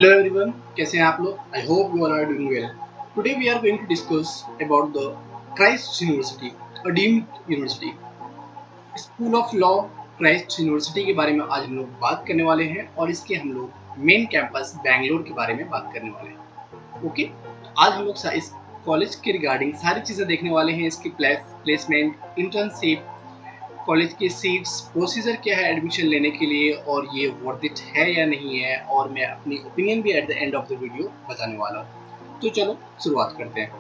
Hello everyone, कैसे हैं आप लोग? I hope you all are doing well. Today we are going to discuss about the Christ University, a deemed university. School of law Christ university के बारे में आज हम लोग बात करने वाले हैं और इसके हम लोग मेन कैंपस बैंगलोर के बारे में बात करने वाले हैं। ओके, आज हम लोग इस कॉलेज के रिगार्डिंग सारी चीज़ें देखने वाले हैं। इसकी प्लेसमेंट, इंटर्नशिप, कॉलेज के सीट्स, प्रोसीजर क्या है एडमिशन लेने के लिए और ये वर्थ इट है या नहीं है, और मैं अपनी ओपिनियन भी at the end of the video बताने वाला हूँ। तो चलो शुरुआत करते हैं।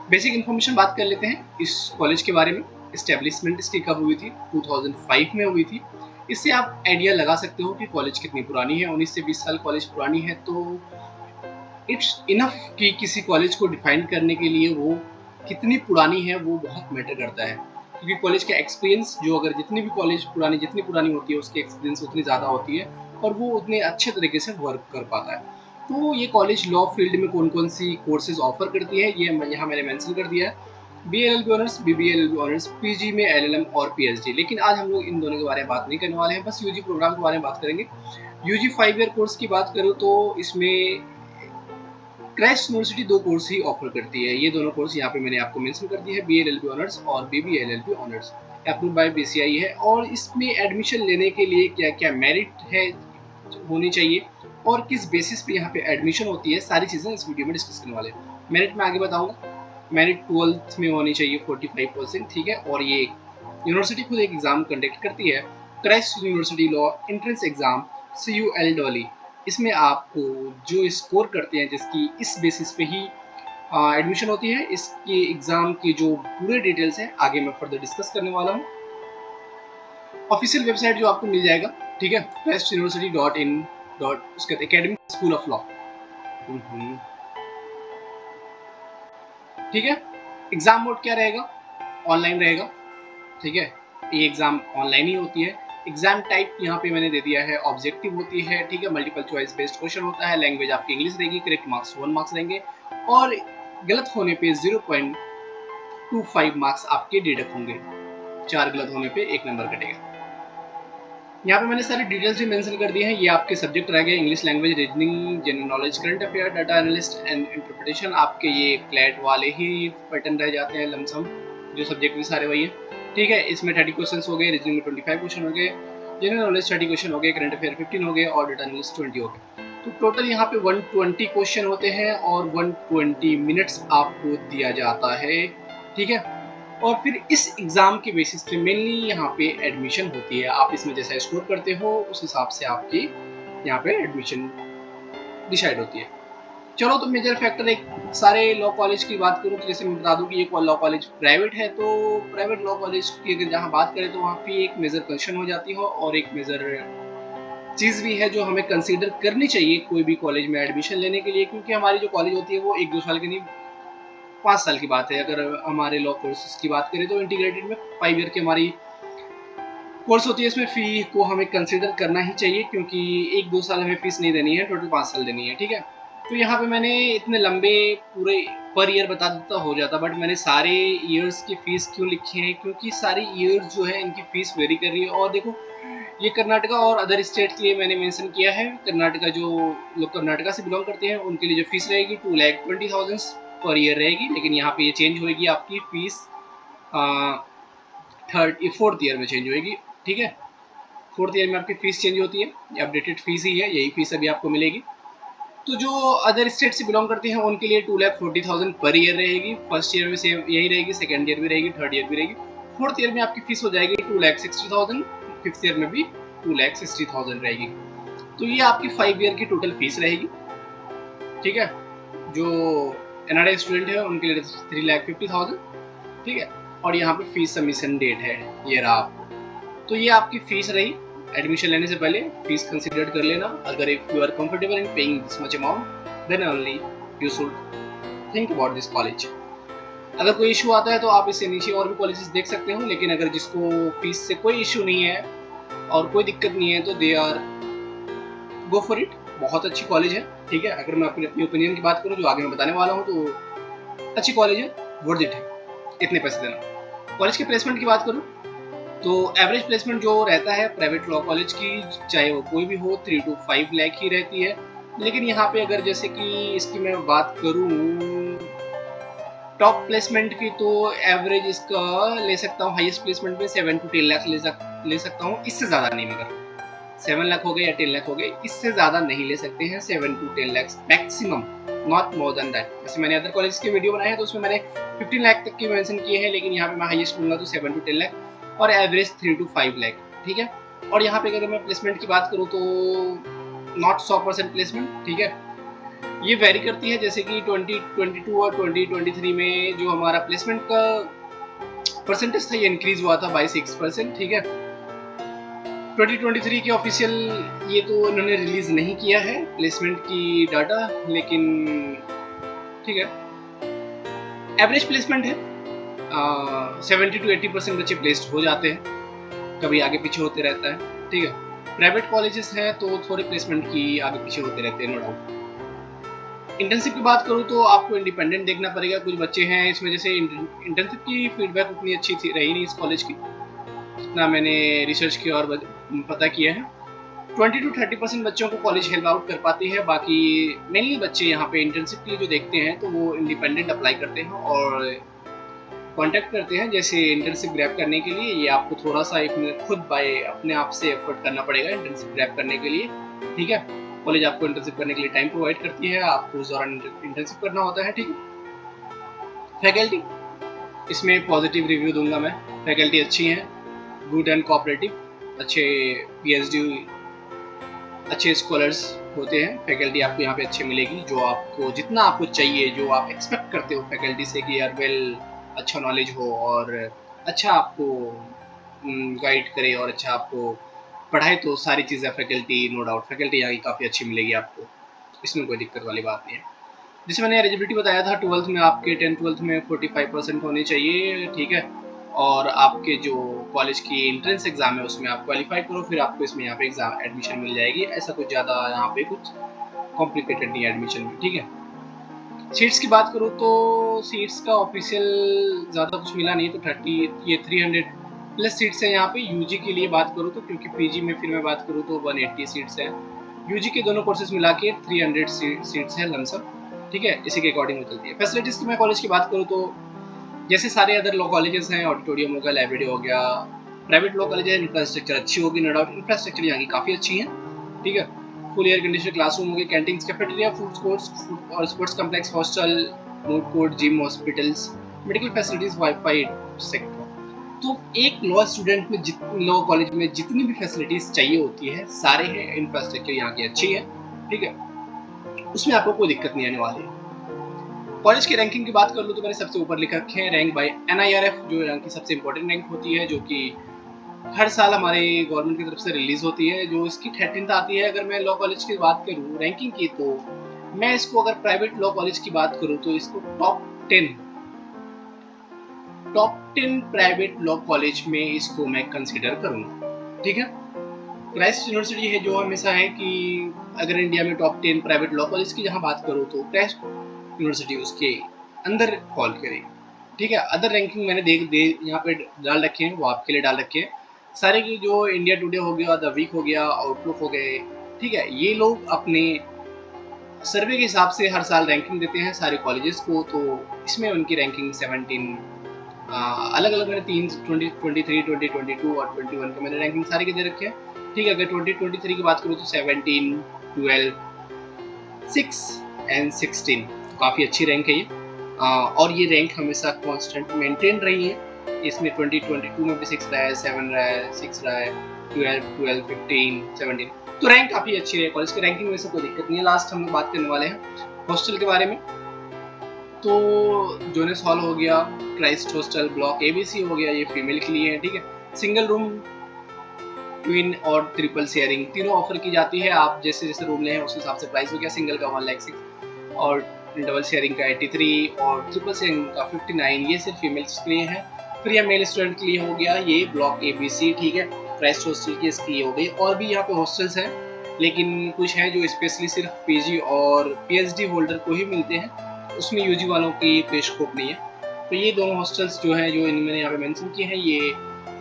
बेसिक इन्फॉर्मेशन बात कर लेते हैं इस कॉलेज के बारे में। इस्टेब्लिशमेंट इसकी कब हुई थी? 2005 में हुई थी। इससे आप आइडिया लगा सकते हो कि कॉलेज कितनी पुरानी है। 19 से 20 साल कॉलेज पुरानी है, तो इट्स इनफ कि किसी कॉलेज को डिफाइन करने के लिए वो कितनी पुरानी है वो बहुत मैटर करता है, क्योंकि कॉलेज का एक्सपीरियंस जो अगर जितनी पुरानी होती है उसकी एक्सपीरियंस उतनी ज़्यादा होती है और वो उतने अच्छे तरीके से वर्क कर पाता है। तो ये कॉलेज लॉ फील्ड में कौन कौन सी कोर्सेज ऑफर करती है ये यहाँ मैंने मेंशन कर दिया है। BLLB honours, BBLLB honours, PG में LLM और PhD। लेकिन आज हम लोग इन दोनों के बारे में बात नहीं करने वाले हैं, बस UG प्रोग्राम के बारे में बात करेंगे। UG 5 ईयर कोर्स की बात करूँ तो इसमें क्राइस्ट यूनिवर्सिटी 2 कोर्स ही ऑफर करती है। ये दोनों कोर्स यहाँ पे मैंने आपको मेंशन कर दिया है, BLLB ऑनर्स और BBLLB honours, approved by BCI है। और इसमें एडमिशन लेने के लिए क्या क्या मेरिट है होनी चाहिए और किस बेसिस पे यहाँ पे एडमिशन होती है, सारी चीज़ें इस वीडियो में डिस्कस करने वाले हैं। मेरिट में आगे बताऊंगा। मेरिट 12th में होनी चाहिए 45%, ठीक है। और ये यूनिवर्सिटी खुद एक एग्जाम कंडक्ट करती है, Christ university law entrance exam, CULEE। इसमें आपको जो स्कोर करते हैं, जिसकी इस बेसिस पे ही एडमिशन होती है। इसके एग्जाम की जो पूरे डिटेल्स हैं आगे मैं फर्दर डिस्कस करने वाला हूँ। ऑफिशियल वेबसाइट जो आपको मिल जाएगा, ठीक है, westuniversity.in. उसके एकेडमिक स्कूल ऑफ लॉ, ठीक है। एग्जाम मोड क्या रहेगा? ऑनलाइन रहेगा, ठीक है। ये एग्जाम ऑनलाइन ही होती है। एग्जाम टाइप यहाँ पे मैंने दे दिया है ऑब्जेक्टिव होती है, ठीक है। मल्टीपल चॉइस बेस्ड क्वेश्चन होता है। लैंग्वेज आपकी इंग्लिश रहेगी। करेक्ट मार्क्स 1 मार्क्स रहेंगे और गलत होने पे 0.25 मार्क्स आपके डिडक्ट होंगे। 4 गलत होने पे 1 नंबर कटेगा। यहाँ पे मैंने सारी डिटेल्स भी मेंशन कर दी हैं। ये आपके सब्जेक्ट रह गए English language, reasoning, general knowledge, current affair, data analyst and interpretation. आपके ये क्लैट वाले ही पैटर्न रह जाते हैं, लमसम जो सब्जेक्ट भी सारे वही हैं, ठीक है। इसमें 30 क्वेश्चन हो गए, रीजनिंग में 25 क्वेश्चन हो गए, जनरल नॉलेज 30 क्वेश्चन हो गए, करंट अफेयर 15 हो गए और डाटा एनालिस्ट 20 हो गए। तो टोटल यहाँ पे 120 क्वेश्चन होते हैं और 120 मिनट्स आपको दिया जाता है, ठीक है। और फिर इस एग्जाम के बेसिस पे मेनली यहाँ पे एडमिशन होती है। आप इसमें जैसा स्कोर करते हो उस हिसाब से आपकी यहाँ पे एडमिशन डिसाइड होती है। चलो, तो मेजर फैक्टर एक सारे लॉ कॉलेज की बात करूँ तो जैसे मैं बता दूं कि एक लॉ कॉलेज प्राइवेट है, तो प्राइवेट लॉ कॉलेज की अगर जहाँ बात करें तो वहाँ पे एक मेजर क्वेश्चन हो जाती है और एक मेजर चीज़ भी है जो हमें कंसीडर करनी चाहिए कोई भी कॉलेज में एडमिशन लेने के लिए, क्योंकि हमारी जो कॉलेज होती है वो 1-2 साल की नहीं, 5 साल की बात है। अगर हमारे लॉ कोर्सेज की बात करें तो इंटीग्रेटेड में 5 ईयर की हमारी कोर्स होती है। इसमें फ़ी को हमें कंसीडर करना ही चाहिए, क्योंकि 1-2 साल हमें फ़ीस नहीं देनी है, टोटल 5 साल देनी है, ठीक है। तो यहाँ पे मैंने इतने लंबे पूरे पर ईयर बता देता हो जाता, बट मैंने सारे ईयर्स की फ़ीस क्यों लिखी है, क्योंकि सारी ईयर्स जो है इनकी फ़ीस वेरी कर रही है। और देखो, ये कर्नाटका और अदर स्टेट के लिए मैंने मेंशन किया है। कर्नाटका जो लोग कर्नाटका से बिलोंग करते हैं उनके लिए जो फीस रहेगी 2,20,000 पर ईयर रहेगी, लेकिन यहाँ पे ये चेंज होएगी आपकी फीस फोर्थ ईयर में चेंज होएगी, ठीक है। फोर्थ ईयर में आपकी फीस चेंज होती है, ये अपडेटेड फीस ही है, यही फीस अभी आपको मिलेगी। तो जो अदर स्टेट से बिलोंग करते हैं उनके लिए 2,40,000 पर ईयर रहेगी। फर्स्ट ईयर में सेम यही रहेगी, सेकेंड ईयर भी रहेगी, थर्ड ईयर भी रहेगी। फोर्थ ईयर में आपकी फीस हो जाएगी 2,60,000, फिफ्थ ईयर में भी 2,60,000 रहेगी। तो ये आपकी 5 ईयर की टोटल फीस रहेगी, ठीक है। जो NRI स्टूडेंट है उनके लिए 3,50,000, ठीक है। और यहाँ पे फीस सबमिशन डेट है, ये रहा आपको। तो ये आपकी फीस रही। एडमिशन लेने से पहले फीस कंसिडर कर लेना। अगर if you are comfortable in paying this much amount then only you should think about this college. अगर कोई इशू आता है तो आप इससे नीचे और भी कॉलेजेस देख सकते हो, लेकिन अगर जिसको फीस से कोई इशू नहीं है और कोई दिक्कत नहीं है तो they are go for it. बहुत अच्छी कॉलेज है, ठीक है। अगर मैं अपनी ओपिनियन की बात करूँ जो आगे मैं बताने वाला हूँ, तो अच्छी कॉलेज है, वर्थ इट है इतने पैसे देना। कॉलेज के प्लेसमेंट की बात करूँ तो एवरेज प्लेसमेंट जो रहता है प्राइवेट लॉ कॉलेज की, चाहे वो कोई भी हो, 3 to 5 लाख ही रहती है। लेकिन यहाँ पे अगर जैसे कि इसकी मैं बात करूँ टॉप प्लेसमेंट की, तो एवरेज इसका ले सकता हूँ हाईएस्ट प्लेसमेंट में 7 to 10 लाख ले सकता हूँ, इससे ज़्यादा नहीं मगर 7 लाख हो गए या 10 लाख हो गए, इससे ज़्यादा नहीं ले सकते हैं। 7 to 10 lakh maximum, not more than that. जैसे मैंने अदर कॉलेज के वीडियो बनाए हैं तो उसमें मैंने 15 लाख तक की मेंशन किए हैं, लेकिन यहाँ पे मैं हाईएस्ट लूंगा तो 7 to 10 लाख और एवरेज 3 to 5 लाख, ठीक है। और यहाँ पे अगर मैं प्लेसमेंट की बात करूँ तो नॉट 100% प्लेसमेंट, ठीक है, ये वेरी करती है। जैसे कि 2022 और 2023 में जो हमारा प्लेसमेंट का परसेंटेज था ये इंक्रीज हुआ था बाय 6%, ठीक है। 2023 के ऑफिशियल ये तो इन्होंने रिलीज नहीं किया है प्लेसमेंट की डाटा, लेकिन ठीक है, एवरेज प्लेसमेंट है। 70 to 80% बच्चे प्लेस्ड हो जाते हैं, कभी आगे पीछे होते रहता है, ठीक है। प्राइवेट कॉलेजेस हैं तो थोड़े प्लेसमेंट की आगे पीछे होते रहते हैं, नो डाउट। इंटर्नशिप की बात करूँ तो आपको इंडिपेंडेंट देखना पड़ेगा। कुछ बच्चे हैं इसमें, जैसे इंटर्नशिप की फीडबैक उतनी अच्छी थी रही नहीं इस कॉलेज की, जितना मैंने रिसर्च किया और पता किया है। 20 to 30% बच्चों को कॉलेज हेल्प आउट कर पाती है, बाकी मेनली बच्चे यहाँ पे इंटर्नशिप के लिए जो देखते हैं तो वो इंडिपेंडेंट अप्लाई करते हैं और कांटेक्ट करते हैं। जैसे इंटर्नशिप ग्रैब करने के लिए ये आपको थोड़ा सा खुद बाय अपने आप से एफर्ट करना पड़ेगा इंटर्नशिप ग्रैब करने के लिए, ठीक है। कॉलेज आपको इंटर्नशिप करने के लिए टाइम प्रोवाइड करती है, आपको उस दौरान इंटर्नशिप करना होता है, ठीक है। फैकल्टी, इसमें पॉजिटिव रिव्यू दूंगा मैं। फैकल्टी अच्छी हैं, गुड एंड कोऑपरेटिव, अच्छे पीएचडी, अच्छे स्कॉलर्स होते हैं। फैकल्टी आपको यहाँ पे अच्छी मिलेगी, जो आपको जितना आपको चाहिए, जो आप एक्सपेक्ट करते हो फैकल्टी से कि यार वेल अच्छा नॉलेज हो और अच्छा आपको गाइड करे और अच्छा आपको पढ़ाए, तो सारी चीज़ें फैकल्टी, नो डाउट फैकल्टी यहाँ की काफ़ी अच्छी मिलेगी आपको, इसमें कोई दिक्कत वाली बात नहीं है। जैसे मैंने एलिजिबिलिटी बताया था, 12th में आपके 10th-12th में 45% होनी चाहिए, ठीक है। और आपके जो कॉलेज की एंट्रेंस एग्जाम है उसमें आप क्वालिफाई करो, फिर आपको इसमें यहाँ पे एग्जाम एडमिशन मिल जाएगी। ऐसा कुछ ज़्यादा यहाँ पे कुछ कॉम्प्लिकेटेड नहीं है एडमिशन में, ठीक है। सीट्स की बात करूँ तो सीट्स का ऑफिशियल ज़्यादा कुछ मिला नहीं, तो 300 प्लस सीट्स हैं यहाँ पे। यूजी के लिए बात करूँ तो, क्योंकि पीजी में फिर मैं बात करूँ तो 180 सीट्स हैं। यूजी के दोनों कोर्सेज मिला के 300 सीट्स हैं लमसम, ठीक है। इसी के अकॉर्डिंग चलती है। फैसिलिटीज़ की मैं कॉलेज की बात करूँ तो जैसे सारे अदर लॉ कॉलेजेस हैं, ऑडिटोरियम हो गया, लाइब्रेरी हो गया, प्राइवेट लॉ कॉलेज है, इंफ्रास्ट्रक्चर अच्छी होगी, नो डाउट इंफ्रास्ट्रक्चर यहाँ की काफ़ी अच्छी है, ठीक है। फुल एयर कंडीशनर क्लासरूम होंगे, कैंटीन, कैफेटेरिया, फूड कोर्ट्स और sports complex, hostel, food court, gym, hospitals, medical facilities, wifi sector. तो एक लॉ स्टूडेंट में लॉ कॉलेज में जितनी भी फैसिलिटीज चाहिए होती है सारे हैं, इंफ्रास्ट्रक्चर यहाँ की अच्छी है, ठीक है, उसमें आपको कोई दिक्कत नहीं आने वाली है। कॉलेज की रैंकिंग की बात कर लूँ तो मैंने सबसे ऊपर लिख रखे हैं रैंक बाय NIRF, जो यहाँ की सबसे इंपॉर्टेंट रैंक होती है, जो कि हर साल हमारे गवर्नमेंट की तरफ से रिलीज होती है, जो इसकी 13th आती है। अगर मैं लॉ कॉलेज की बात करूँ रैंकिंग की, तो मैं इसको अगर प्राइवेट लॉ कॉलेज की बात करूँ तो इसको टॉप 10 प्राइवेट लॉ कॉलेज में इसको मैं कंसिडर करूँगा, ठीक है। क्राइस्ट यूनिवर्सिटी है जो हमेशा है कि अगर इंडिया में टॉप 10 प्राइवेट लॉ कॉलेज की जहाँ बात करूँ तो क्राइस्ट यूनिवर्सिटी उसके अंदर फॉल करेगी, ठीक है। अदर रैंकिंग मैंने यहाँ पे डाल रखे हैं, वो आपके लिए डाल रखे हैं सारे की, जो इंडिया टुडे हो गया, द वीक हो गया, आउटलुक हो गए, ठीक है। ये लोग अपने सर्वे के हिसाब से हर साल रैंकिंग देते हैं सारे कॉलेजेस को, तो इसमें उनकी रैंकिंग 17 अलग अलग मैंने 2023, 2022 और 21 के मैंने रैंकिंग सारे के दे रखे हैं, ठीक है। अगर 2023 की बात करूँ तो 17, 12, 6 एंड 16 काफ़ी अच्छी रैंक है ये, और ये रैंक हमेशा कांस्टेंट मेंटेन रही है। इसमें 2022 में भी 6 रहा है, 7 रहा है, 6 रहा है, 12, 15, 17, तो रैंक काफ़ी अच्छी है कॉलेज की। रैंकिंग में से कोई दिक्कत नहीं है। लास्ट हम लोग बात करने वाले हैं हॉस्टल के बारे में, तो जोनेस हॉल हो गया, क्राइस्ट हॉस्टल, ब्लॉक ABC हो गया, ये फीमेल के लिए है, ठीक है। सिंगल रूम, ट्विन और ट्रिपल शेयरिंग तीनों ऑफर की जाती है। आप जैसे जैसे रूम ले हैं उस हिसाब से प्राइस हो गया। सिंगल का 1,06,000 और डबल शेयरिंग का 83 और ट्रिपल शेयरिंग का 59, ये सिर्फ फीमेल्स के लिए है। फिर यह मेल स्टूडेंट के लिए हो गया ये ब्लॉक ABC, ठीक है। क्राइस्ट हॉस्टल की इसके लिए हो गई। और भी यहाँ पे हॉस्टल्स हैं, लेकिन कुछ हैं जो स्पेशली सिर्फ PG और PhD होल्डर को ही मिलते हैं, उसमें UG वालों की कोई स्कोप नहीं है। तो ये दोनों हॉस्टल्स जो हैं, जो मैंने यहाँ पे मेंशन किए हैं, ये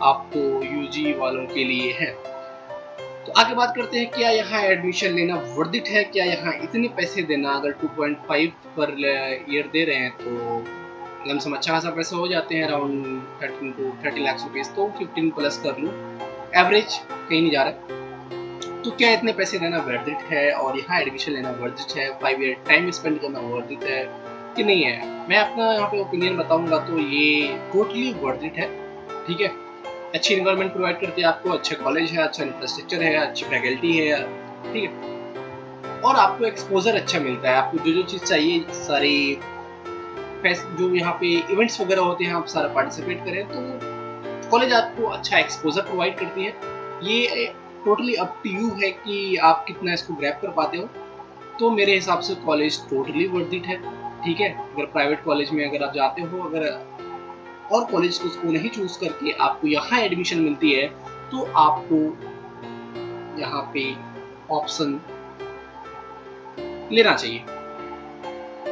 आपको UG वालों के लिए हैं। तो आगे बात करते हैं, क्या यहाँ एडमिशन लेना वर्थ इट है? क्या यहाँ इतने पैसे देना, अगर 2.5 पर ईयर दे रहे हैं तो लमसम अच्छा खासा पैसा हो जाते हैं, अराउंड 13 to 30 लाख रुपीस, तो 15 प्लस कर लूँ, एवरेज कहीं नहीं जा रहा। तो क्या इतने पैसे देना वर्थ इट है और यहाँ एडमिशन लेना वर्थ इट है? 5 ईयर टाइम स्पेंड करना वर्थ इट है कि नहीं है? मैं अपना यहाँ पे ओपिनियन बताऊंगा तो ये टोटली वर्थ इट है। ठीक है, अच्छी इन्वायरमेंट प्रोवाइड करते हैं आपको, अच्छा कॉलेज है, अच्छा इंफ्रास्ट्रक्चर है, अच्छी फैकल्टी है, ठीक है, और आपको एक्सपोजर अच्छा मिलता है। आपको जो जो चीज़ चाहिए, सारी जो यहाँ पे इवेंट्स वगैरह होते हैं, आप सारा पार्टिसिपेट करें तो कॉलेज आपको अच्छा एक्सपोजर प्रोवाइड करती है। ये टोटली अप टू यू है कि आप कितना इसको ग्रैब कर पाते हो। तो मेरे हिसाब से कॉलेज टोटली वर्थ इट है। ठीक है, अगर प्राइवेट कॉलेज में अगर आप जाते हो, अगर और कॉलेज को नहीं चूज करके आपको यहाँ एडमिशन मिलती है, तो आपको यहाँ पे ऑप्शन लेना चाहिए।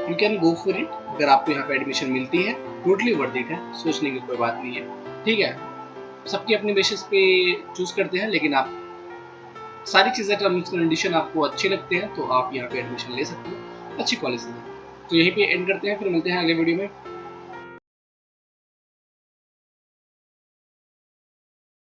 You can go for it. अगर आपको यहाँ पे एडमिशन मिलती है, टोटली वर्थ इट है, सोचने की कोई बात नहीं है। ठीक है, सबकी अपनी बेसिस पे चूज करते हैं, लेकिन आप सारी चीज़ें, टर्म्स कंडीशन आपको अच्छे लगते हैं तो आप यहाँ पे एडमिशन ले सकते हो अच्छी कॉलेज से। तो यहीं पे एंड करते हैं, फिर मिलते हैं अगले वीडियो में।